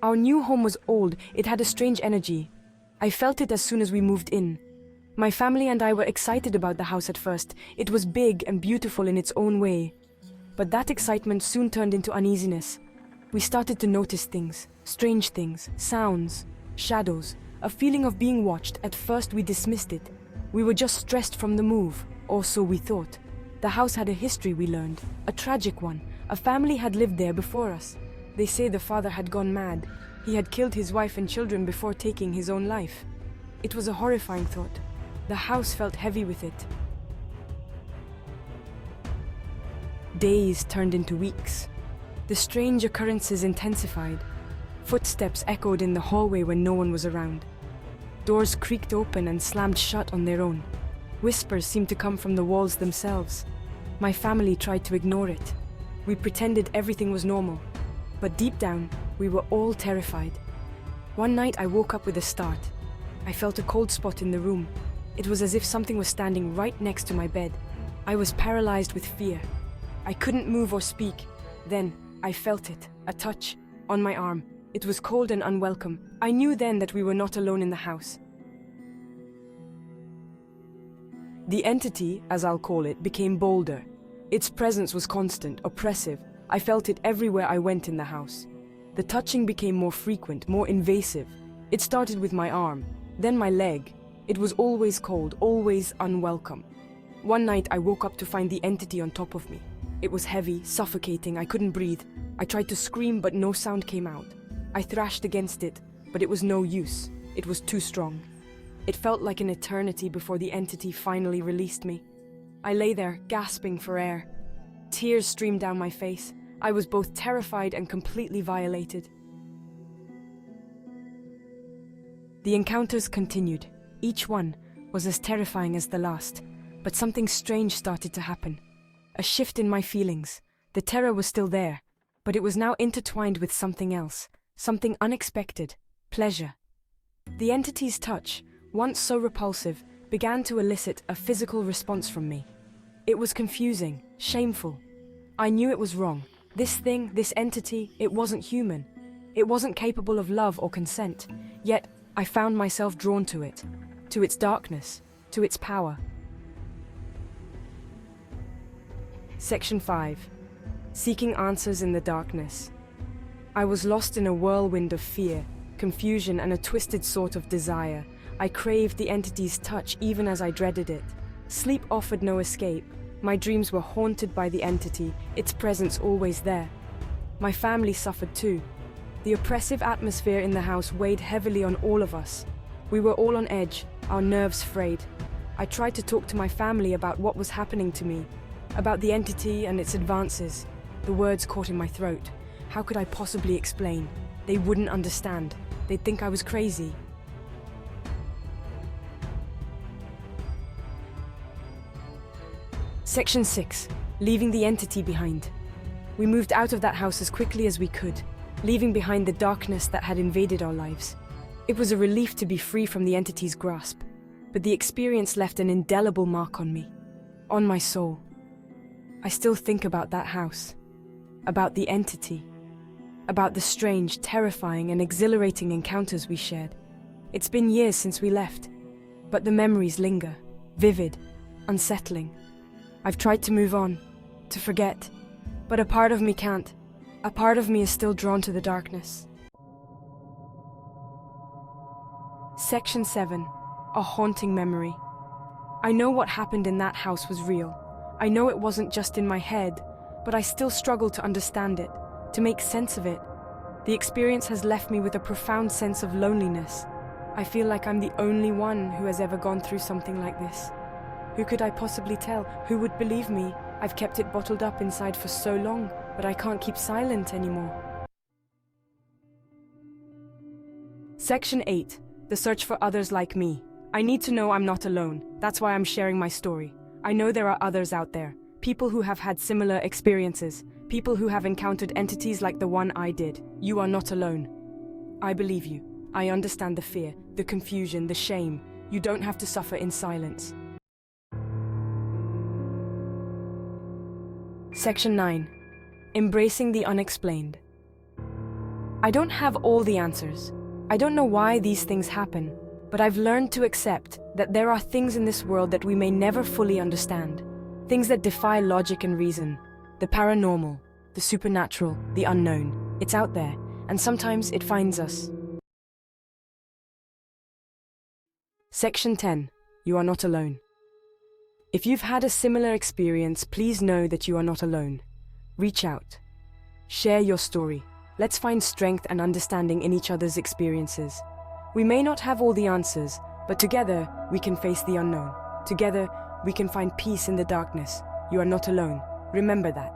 Our new home was old, it had a strange energy. I felt it as soon as we moved in. My family and I were excited about the house at first. It was big and beautiful in its own way. But that excitement soon turned into uneasiness. We started to notice things, strange things, sounds, shadows, a feeling of being watched. At first we dismissed it. We were just stressed from the move, or so we thought. The house had a history, we learned, a tragic one. A family had lived there before us. They say the father had gone mad. He had killed his wife and children before taking his own life. It was a horrifying thought. The house felt heavy with it. Days turned into weeks. The strange occurrences intensified. Footsteps echoed in the hallway when no one was around. Doors creaked open and slammed shut on their own. Whispers seemed to come from the walls themselves. My family tried to ignore it. We pretended everything was normal. But deep down, we were all terrified. One night I woke up with a start. I felt a cold spot in the room. It was as if something was standing right next to my bed. I was paralyzed with fear. I couldn't move or speak. Then, I felt it, a touch, on my arm. It was cold and unwelcome. I knew then that we were not alone in the house. The entity, as I'll call it, became bolder. Its presence was constant, oppressive. I felt it everywhere I went in the house. The touching became more frequent, more invasive. It started with my arm, then my leg. It was always cold, always unwelcome. One night I woke up to find the entity on top of me. It was heavy, suffocating, I couldn't breathe. I tried to scream, but no sound came out. I thrashed against it, but it was no use. It was too strong. It felt like an eternity before the entity finally released me. I lay there, gasping for air. Tears streamed down my face. I was both terrified and completely violated. The encounters continued. Each one was as terrifying as the last, but something strange started to happen. A shift in my feelings. The terror was still there, but it was now intertwined with something else, something unexpected, pleasure. The entity's touch, once so repulsive, began to elicit a physical response from me. It was confusing, shameful. I knew it was wrong. This thing, this entity, it wasn't human. It wasn't capable of love or consent, yet I found myself drawn to it, to its darkness, to its power. Section 5. Seeking answers in the darkness. I was lost in a whirlwind of fear, confusion, and a twisted sort of desire. I craved the entity's touch even as I dreaded it. Sleep offered no escape. My dreams were haunted by the entity, its presence always there. My family suffered too. The oppressive atmosphere in the house weighed heavily on all of us. We were all on edge, our nerves frayed. I tried to talk to my family about what was happening to me, about the entity and its advances. The words caught in my throat. How could I possibly explain? They wouldn't understand. They'd think I was crazy. Section 6. Leaving the entity behind. We moved out of that house as quickly as we could, leaving behind the darkness that had invaded our lives. It was a relief to be free from the entity's grasp, but the experience left an indelible mark on me, on my soul. I still think about that house, about the entity, about the strange, terrifying, and exhilarating encounters we shared. It's been years since we left, but the memories linger, vivid, unsettling. I've tried to move on, to forget, but a part of me can't. A part of me is still drawn to the darkness. Section 7. A haunting memory. I know what happened in that house was real. I know it wasn't just in my head, but I still struggle to understand it, to make sense of it. The experience has left me with a profound sense of loneliness. I feel like I'm the only one who has ever gone through something like this. Who could I possibly tell? Who would believe me? I've kept it bottled up inside for so long, but I can't keep silent anymore. Section 8. The search for others like me. I need to know I'm not alone. That's why I'm sharing my story. I know there are others out there. People who have had similar experiences. People who have encountered entities like the one I did. You are not alone. I believe you. I understand the fear, the confusion, the shame. You don't have to suffer in silence. Section 9. Embracing the unexplained. I don't have all the answers. I don't know why these things happen, but I've learned to accept that there are things in this world that we may never fully understand. Things that defy logic and reason. The paranormal, the supernatural, the unknown. It's out there, and sometimes it finds us. Section 10. You are not alone. If you've had a similar experience, please know that you are not alone. Reach out. Share your story. Let's find strength and understanding in each other's experiences. We may not have all the answers, but together we can face the unknown. Together we can find peace in the darkness. You are not alone. Remember that.